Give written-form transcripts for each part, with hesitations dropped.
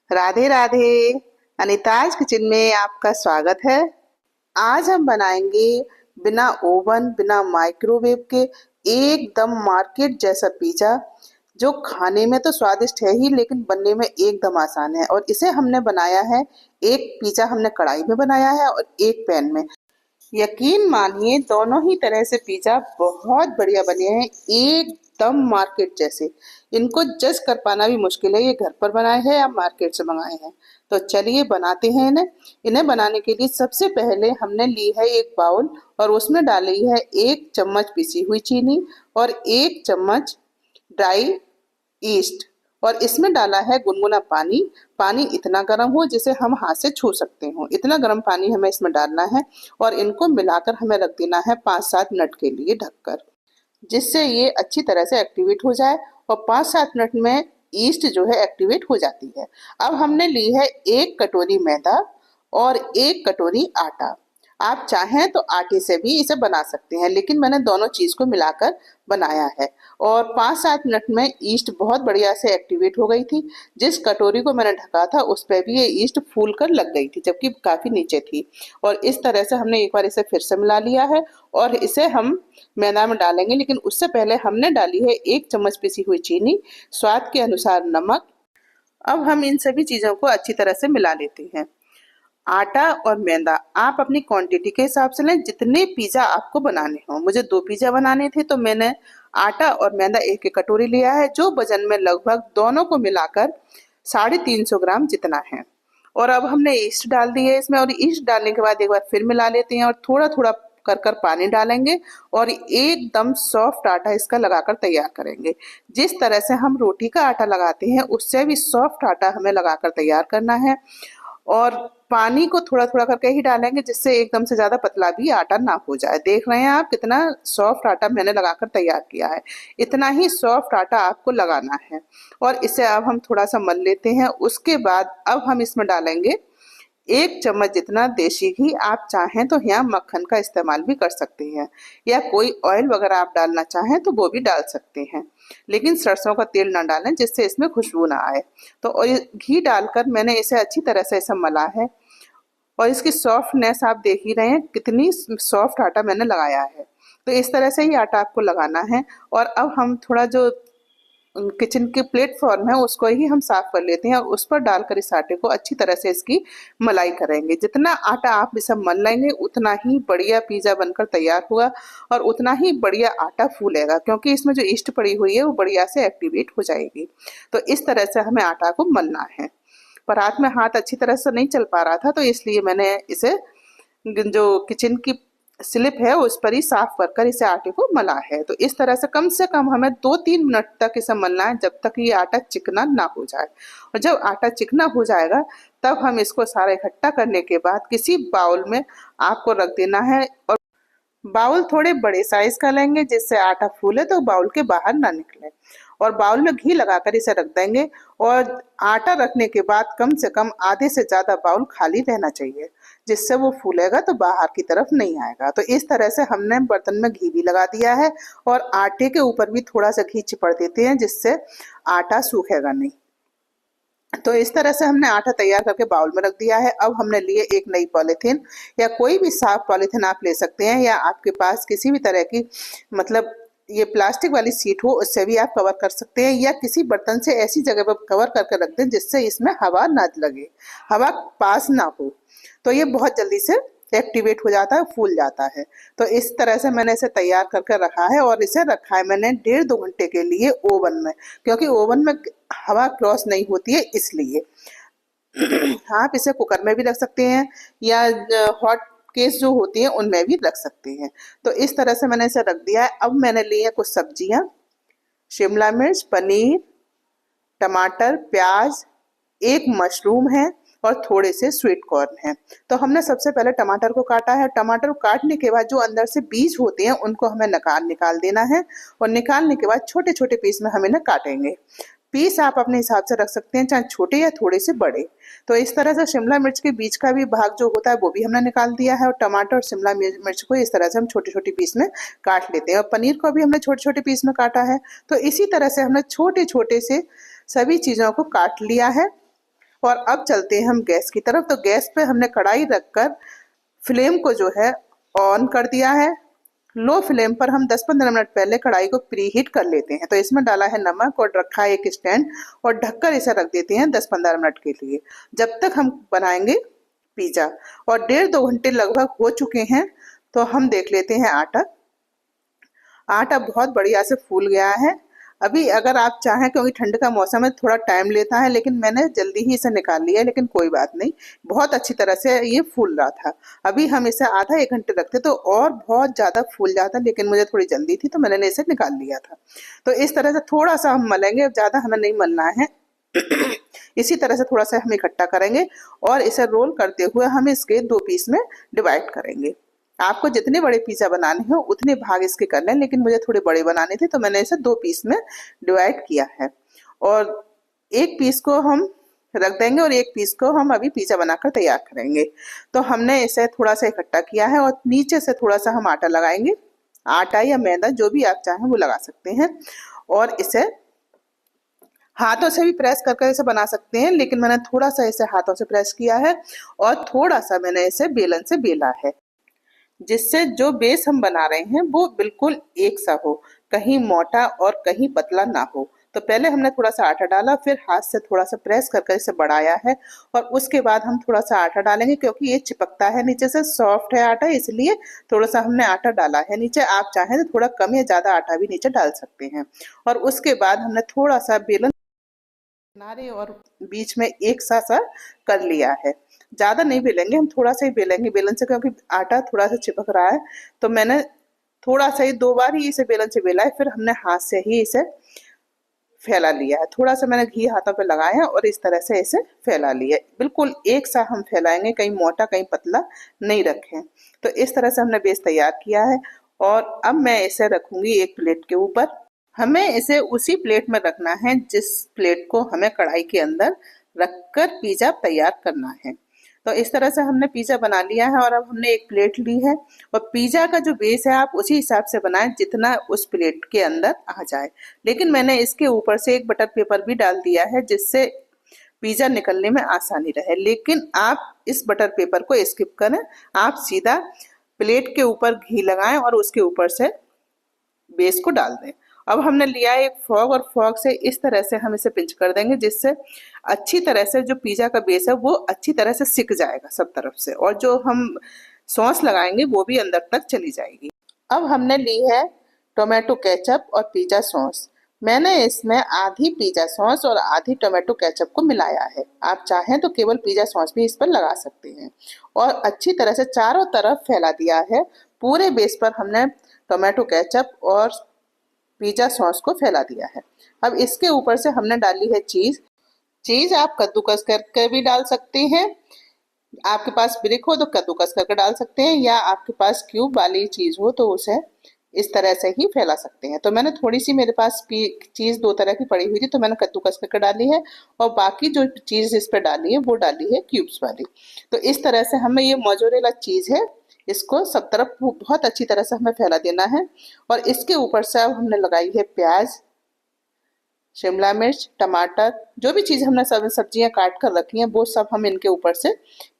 Radhe Radhe. Anita's kitchen में आपका स्वागत है। आज हम बनाएंगे बिना ओवन बिना माइक्रोवेव के एकदम मार्केट जैसा पिज्जा, जो खाने में तो स्वादिष्ट है ही लेकिन बनने में एकदम आसान है। और इसे हमने बनाया है, एक पिज्जा हमने कढ़ाई में बनाया है और एक पैन में। यकीन मानिए दोनों ही तरह से पिज्जा बहुत बढ़िया बने हैं, एकदम मार्केट जैसे। इनको जज कर पाना भी मुश्किल है, ये घर पर बनाए हैं या मार्केट से मंगाए हैं। तो चलिए बनाते हैं इन्हें। इन्हें बनाने के लिए सबसे पहले हमने ली है एक बाउल और उसमें डाली है 1 चम्मच पिसी हुई चीनी और 1 चम्मच ड्राई ईस्ट। और इसमें डाला है गुनगुना पानी। पानी इतना गर्म हो जिसे हम हाथ से छू सकते हो, इतना गर्म पानी हमें इसमें डालना है। और इनको मिलाकर हमें रख देना है 5-7 मिनट के लिए ढककर, जिससे ये अच्छी तरह से एक्टिवेट हो जाए। और 5-7 मिनट में ईस्ट जो है एक्टिवेट हो जाती है। अब हमने ली है 1 कटोरी मैदा और 1 कटोरी आटा। आप चाहें तो आटे से भी इसे बना सकते हैं, लेकिन मैंने दोनों चीज को मिलाकर बनाया है। और 5-7 मिनट में ईस्ट बहुत बढ़िया से एक्टिवेट हो गई थी। जिस कटोरी को मैंने ढका था उस पर भी ये ईस्ट फूल कर लग गई थी, जबकि काफी नीचे थी। और इस तरह से हमने एक बार इसे फिर से मिला लिया है और इसे हम मैदा में डालेंगे। लेकिन उससे पहले हमने डाली है 1 चम्मच पिसी हुई चीनी, स्वाद के अनुसार नमक। अब हम इन सभी चीजों को अच्छी तरह से मिला लेते हैं। आटा और मैदा आप अपनी क्वांटिटी के हिसाब से लें, जितने पिज्जा आपको बनाने हो। मुझे 2 पिज्जा बनाने थे तो मैंने आटा और मैदा 1-1 कटोरी लिया है, जो वजन में लगभग दोनों को मिलाकर 350 ग्राम जितना है। और अब हमने ईस्ट डाल दी है इसमें, और ईस्ट डालने के बाद एक बार फिर मिला लेते हैं और थोड़ा थोड़ा कर कर पानी डालेंगे और एकदम सॉफ्ट आटा इसका लगाकर तैयार करेंगे। जिस तरह से हम रोटी का आटा लगाते हैं उससे भी सॉफ्ट आटा हमें लगाकर तैयार करना है। और पानी को थोड़ा थोड़ा करके ही डालेंगे, जिससे एकदम से ज्यादा पतला भी आटा ना हो जाए। देख रहे हैं आप कितना सॉफ्ट आटा मैंने लगाकर तैयार किया है। इतना ही सॉफ्ट आटा आपको लगाना है। और इसे अब हम थोड़ा सा मल लेते हैं। उसके बाद अब हम इसमें डालेंगे 1 चम्मच जितना देशी घी। आप चाहें तो यहाँ मक्खन का इस्तेमाल भी कर सकते हैं, या कोई ऑयल वगैरह आप डालना चाहें तो वो भी डाल सकते हैं, लेकिन सरसों का तेल ना डालें जिससे इसमें खुशबू ना आए। तो और ये घी डालकर मैंने इसे अच्छी तरह से इसे मला है। और इसकी सॉफ्टनेस आप देख ही रहे हैं कितनी सॉफ्ट आटा मैंने लगाया है। तो इस तरह से ही आटा आपको लगाना है। और अब हम थोड़ा जो किचन के प्लेटफॉर्म है उसको ही हम साफ कर लेते हैं और उस पर डालकर इस आटे को अच्छी तरह से इसकी मलाई करेंगे। जितना आटा आप इसे मल लेंगे उतना ही बढ़िया पिज्जा बनकर तैयार होगा और उतना ही बढ़िया आटा फूलेगा, क्योंकि इसमें जो ईस्ट पड़ी हुई है वो बढ़िया से एक्टिवेट हो जाएगी। तो इस तरह से हमें आटा को मलना है। पर हाथ में हाथ अच्छी तरह से नहीं चल पा रहा था, तो इसलिए मैंने इसे जो किचन की स्लिप है उस पर ही साफ कर कर इसे आटे को मला है। तो इस तरह से कम हमें 2-3 मिनट तक इसे मलना है, जब तक ये आटा चिकना ना हो जाए। और जब आटा चिकना हो जाएगा तब हम इसको सारा इकट्ठा करने के बाद किसी बाउल में आपको रख देना है। और बाउल थोड़े बड़े साइज का लेंगे जिससे आटा फूले तो बाउल के बाहर ना निकले। और बाउल में घी लगाकर इसे रख देंगे। और आटा रखने के बाद कम से कम आधे से ज्यादा बाउल खाली रहना चाहिए, जिससे वो फूलेगा तो बाहर की तरफ नहीं आएगा। तो इस तरह से हमने बर्तन में घी भी लगा दिया है और आटे के ऊपर भी थोड़ा सा घी चिपड़ देते हैं, जिससे आटा सूखेगा नहीं। तो इस तरह से हमने आटा तैयार करके बाउल में रख दिया है। अब हमने लिए एक नई पॉलीथीन, या कोई भी साफ पॉलीथीन आप ले सकते हैं, या आपके पास किसी भी तरह की मतलब ये प्लास्टिक वाली सीट हो उससे भी आप कवर कर सकते हैं, या किसी बर्तन से ऐसी जगह पर कवर करके रख दें जिससे इसमें हवा ना लगे, हवा पास ना हो। तो ये बहुत जल्दी से एक्टिवेट हो जाता है, फूल जाता है। तो इस तरह से मैंने इसे तैयार करके रखा है और इसे रखा है मैंने 1.5-2 घंटे के लिए ओवन में, क्योंकि ओवन में हवा क्रॉस नहीं होती है इसलिए। आप इसे कुकर में भी रख सकते हैं या हॉट केस जो होती है उनमें भी रख सकते हैं। तो इस तरह से मैंने इसे रख दिया है। अब मैंने ली है कुछ सब्जियां, शिमला मिर्च, पनीर, टमाटर, प्याज, एक मशरूम है और थोड़े से स्वीट कॉर्न है। तो हमने सबसे पहले टमाटर को काटा है। टमाटर को काटने के बाद जो अंदर से बीज होते हैं उनको हमें निकाल देना है। और निकालने के बाद छोटे छोटे पीस में हम इन्हें काटेंगे। पीस आप अपने हिसाब से रख सकते हैं, चाहे छोटे या थोड़े से बड़े। तो इस तरह से शिमला मिर्च के बीच का भी भाग जो होता है वो भी हमने निकाल दिया है। और टमाटर और शिमला मिर्च को इस तरह से हम छोटे छोटे पीस में काट लेते हैं। और पनीर को भी हमने छोटे छोटे पीस में काटा है। तो इसी तरह से हमने छोटे छोटे से सभी चीज़ों को काट लिया है। और अब चलते हैं हम गैस की तरफ। तो गैस पे हमने कढ़ाई रखकर फ्लेम को जो है ऑन कर दिया है। लो फ्लेम पर हम 10-15 मिनट पहले कढ़ाई को प्री हीट कर लेते हैं। तो इसमें डाला है नमक और रखा है एक स्टैंड और ढककर इसे रख देते हैं 10-15 मिनट के लिए, जब तक हम बनाएंगे पिज्जा। और 1.5-2 घंटे लगभग हो चुके हैं। तो हम देख लेते हैं आटा। आटा बहुत बढ़िया से फूल गया है। अभी अगर आप चाहें, क्योंकि ठंड का मौसम है थोड़ा टाइम लेता है, लेकिन मैंने जल्दी ही इसे निकाल लिया है, लेकिन कोई बात नहीं, बहुत अच्छी तरह से ये फूल रहा था। अभी हम इसे आधा 1 घंटे रखते तो और बहुत ज़्यादा फूल जाता, लेकिन मुझे थोड़ी जल्दी थी तो मैंने इसे निकाल लिया था। तो इस तरह से थोड़ा सा हम मलेंगे, ज़्यादा हमें नहीं मलना है। इसी तरह से थोड़ा सा हम इकट्ठा करेंगे और इसे रोल करते हुए हम इसके 2 पीस में डिवाइड करेंगे। आपको जितने बड़े पिज्जा बनाने हो उतने भाग इसके कर लें, लेकिन मुझे थोड़े बड़े बनाने थे तो मैंने इसे 2 पीस में डिवाइड किया है। और एक पीस को हम रख देंगे और एक पीस को हम अभी पिज्जा बनाकर तैयार करेंगे। तो हमने इसे थोड़ा सा इकट्ठा किया है और नीचे से थोड़ा सा हम आटा लगाएंगे। आटा या मैदा जो भी आप चाहें वो लगा सकते हैं। और इसे हाथों से भी प्रेस करके इसे बना सकते हैं, लेकिन मैंने थोड़ा सा इसे हाथों से प्रेस किया है और थोड़ा सा मैंने इसे बेलन से बेला है, जिससे जो बेस हम बना रहे हैं वो बिल्कुल एक सा हो, कहीं मोटा और कहीं पतला ना हो। तो पहले हमने थोड़ा सा आटा डाला, फिर हाथ से थोड़ा सा प्रेस करके इसे बढ़ाया है और उसके बाद हम थोड़ा सा आटा डालेंगे, क्योंकि ये चिपकता है नीचे से, सॉफ्ट है आटा, इसलिए थोड़ा सा हमने आटा डाला है नीचे। आप चाहें तो थोड़ा कम या ज़्यादा आटा भी नीचे डाल सकते हैं। और उसके बाद हमने थोड़ा सा बेलन किनारे और बीच में एक सा सा कर लिया है। ज़्यादा नहीं बेलेंगे, हम थोड़ा सा ही बेलेंगे बेलन से, क्योंकि आटा थोड़ा सा चिपक रहा है। तो मैंने थोड़ा सा ही 2 बार ही इसे बेलन से बेला है, फिर हमने हाथ से ही इसे फैला लिया है। थोड़ा सा मैंने घी हाथों पे लगाया और इस तरह से इसे फैला लिया। बिल्कुल एक सा हम फैलाएंगे, कहीं मोटा कहीं पतला नहीं रखें। तो इस तरह से हमने बेस तैयार किया है और अब मैं इसे रखूंगी एक प्लेट के ऊपर। हमें इसे उसी प्लेट में रखना है जिस प्लेट को हमें कढ़ाई के अंदर रखकर पिज्जा तैयार करना है। तो इस तरह से हमने पिज्जा बना लिया है और अब हमने एक प्लेट ली है और पिज्जा का जो बेस है आप उसी हिसाब से बनाएं जितना उस प्लेट के अंदर आ जाए। लेकिन मैंने इसके ऊपर से एक बटर पेपर भी डाल दिया है, जिससे पिज्जा निकलने में आसानी रहे। लेकिन आप इस बटर पेपर को स्किप करें, आप सीधा प्लेट के ऊपर घी लगाएं और उसके ऊपर से बेस को डाल दें। अब हमने लिया है एक फॉग और फॉग से इस तरह से हम इसे पिंच कर देंगे, जिससे अच्छी तरह से जो पिज्जा का बेस है वो अच्छी तरह से सिक जाएगा सब तरफ से, और जो हम सॉस लगाएंगे वो भी अंदर तक चली जाएगी। अब हमने ली है टोमेटो केचप और पिज्जा सॉस। मैंने इसमें आधी पिज्जा सॉस और आधी टोमेटो केचप को मिलाया है। आप चाहें तो केवल पिज्जा सॉस भी इस पर लगा सकते हैं। और अच्छी तरह से चारों तरफ फैला दिया है। पूरे बेस पर हमने टोमेटो केचप और पिज्जा सॉस को फैला दिया है। अब इसके ऊपर से हमने डाली है चीज। चीज आप कद्दूकस करके भी डाल सकते हैं, आपके पास ब्रिक हो तो कद्दूकस करके डाल सकते हैं, या आपके पास क्यूब वाली चीज हो तो उसे इस तरह से ही फैला सकते हैं। तो मैंने थोड़ी सी, मेरे पास चीज 2 तरह की पड़ी हुई थी तो मैंने कद्दूकस करके डाली है और बाकी जो चीज इस पर डाली है वो डाली है क्यूब्स वाली। तो इस तरह से हमें, ये मोज़रेला चीज है, इसको सब तरफ बहुत अच्छी तरह से हमें फैला देना है। और इसके ऊपर से अब हमने लगाई है प्याज, शिमला मिर्च, टमाटर, जो भी चीज़ हमने सब सब्जियां काट कर रखी हैं वो सब हम इनके ऊपर से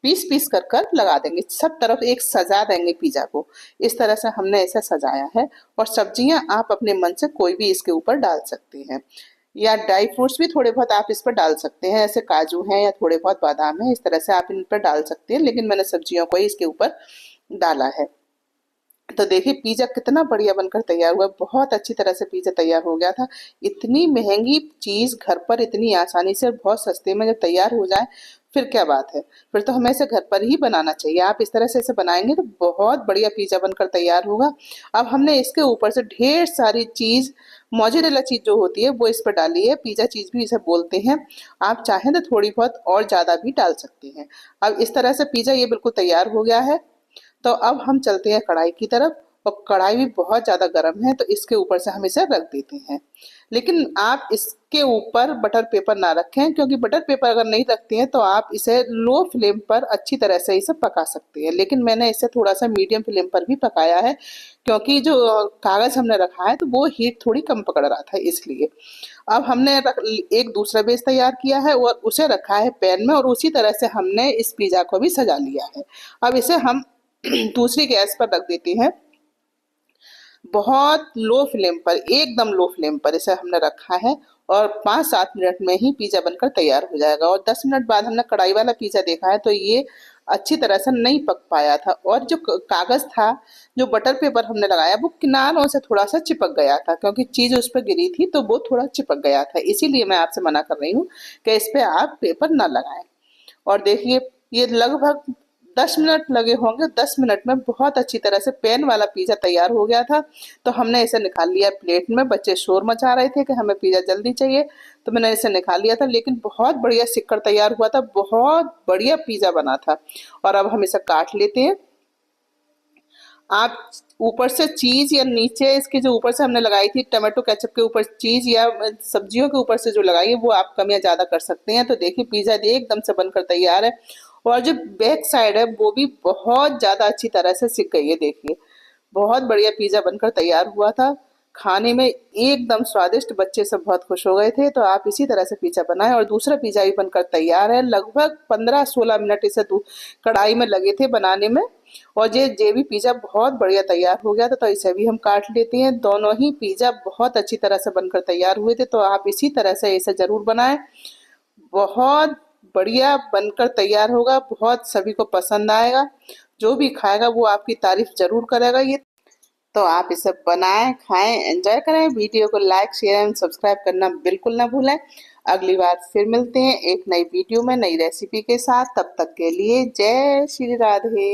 पीस पीस कर कर लगा देंगे। सब तरफ एक सजा देंगे पिज्जा को। इस तरह से हमने इसे सजाया है। और सब्जियां आप अपने मन से कोई भी इसके ऊपर डाल सकते हैं, या ड्राई फ्रूट्स भी थोड़े बहुत आप इस पर डाल सकते हैं, ऐसे काजू हैं या थोड़े बहुत बादाम है, इस तरह से आप इन पर डाल सकते हैं, लेकिन मैंने सब्जियों को ही इसके ऊपर डाला है। तो देखिए पिज्जा कितना बढ़िया बनकर तैयार हुआ। बहुत अच्छी तरह से पिज्जा तैयार हो गया था। इतनी महंगी चीज घर पर इतनी आसानी से बहुत सस्ते में जब तैयार हो जाए फिर क्या बात है। फिर तो हमें इसे घर पर ही बनाना चाहिए। आप इस तरह से इसे बनाएंगे तो बहुत बढ़िया पिज्जा बनकर तैयार होगा। अब हमने इसके ऊपर से ढेर सारी चीज, मोज़रेला चीज जो होती है वो इस पर डाली है। पिज्जा चीज भी इसे बोलते हैं। आप चाहें तो थोड़ी बहुत और ज्यादा भी डाल सकते हैं। अब इस तरह से पिज्जा ये बिल्कुल तैयार हो गया है। तो अब हम चलते हैं कढ़ाई की तरफ। और कढ़ाई भी बहुत ज़्यादा गर्म है तो इसके ऊपर से हम इसे रख देते हैं। लेकिन आप इसके ऊपर बटर पेपर ना रखें, क्योंकि बटर पेपर अगर नहीं रखते हैं तो आप इसे लो फ्लेम पर अच्छी तरह से इसे पका सकते हैं। लेकिन मैंने इसे थोड़ा सा मीडियम फ्लेम पर भी पकाया है, क्योंकि जो कागज़ हमने रखा है तो वो हीट थोड़ी कम पकड़ रहा था इसलिए। अब हमने एक दूसरा बेस तैयार किया है और उसे रखा है पैन में, और उसी तरह से हमने इस पिज़्ज़ा को भी सजा लिया है। अब इसे हम दूसरी गैस पर रख देते हैं। बहुत लो फ्लेम पर, एकदम लो फ्लेम पर इसे हमने रखा है, और 5-7 मिनट में ही पिज़्ज़ा बनकर तैयार हो जाएगा। और 10 मिनट बाद हमने कढ़ाई वाला पिज़्ज़ा देखा है तो ये अच्छी तरह से नहीं पक पाया था, और जो कागज़ था, जो बटर पेपर हमने लगाया, वो किनारों से थोड़ा सा चिपक गया था, क्योंकि चीज़ उस पर गिरी थी तो वो थोड़ा चिपक गया था। इसीलिए मैं आपसे मना कर रही हूँ कि इस पर आप पेपर ना लगाएं। और देखिए, ये लगभग 10 मिनट लगे होंगे। 10 मिनट में बहुत अच्छी तरह से पैन वाला पिज़्ज़ा तैयार हो गया था। तो हमने इसे निकाल लिया प्लेट में। बच्चे शोर मचा रहे थे कि हमें पिज़्ज़ा जल्दी चाहिए, तो मैंने इसे निकाल लिया था। लेकिन बहुत बढ़िया सिक्कर तैयार हुआ था, बहुत बढ़िया पिज़्ज़ा बना था। और अब हम इसे काट लेते हैं। आप ऊपर से चीज़, या नीचे इसके जो ऊपर से हमने लगाई थी टमाटो केचप के ऊपर चीज़, या सब्जियों के ऊपर से जो लगाई है, वो आप कम या ज़्यादा कर सकते हैं। तो देखिए, पिज़्ज़ा एकदम से बनकर तैयार है, और जो बैक साइड है वो भी बहुत ज़्यादा अच्छी तरह से सिक गई है। देखिए, बहुत बढ़िया पिज़्ज़ा बनकर तैयार हुआ था। खाने में एकदम स्वादिष्ट, बच्चे सब बहुत खुश हो गए थे। तो आप इसी तरह से पिज़्ज़ा बनाएं। और दूसरा पिज़्ज़ा भी बनकर तैयार है। लगभग 15-16 मिनट इसे कढ़ाई में लगे थे बनाने में, और ये भी पिज़्ज़ा बहुत बढ़िया तैयार हो गया था। तो इसे भी हम काट लेते हैं। दोनों ही पिज़्ज़ा बहुत अच्छी तरह से बनकर तैयार हुए थे। तो आप इसी तरह से इसे ज़रूर बनाएं। बहुत बढ़िया बनकर तैयार होगा, बहुत सभी को पसंद आएगा। जो भी खाएगा वो आपकी तारीफ जरूर करेगा। ये तो आप इसे बनाएं, खाएं, एंजॉय करें। वीडियो को लाइक, शेयर एंड सब्सक्राइब करना बिल्कुल ना भूलें। अगली बार फिर मिलते हैं एक नई वीडियो में, नई रेसिपी के साथ। तब तक के लिए जय श्री राधे।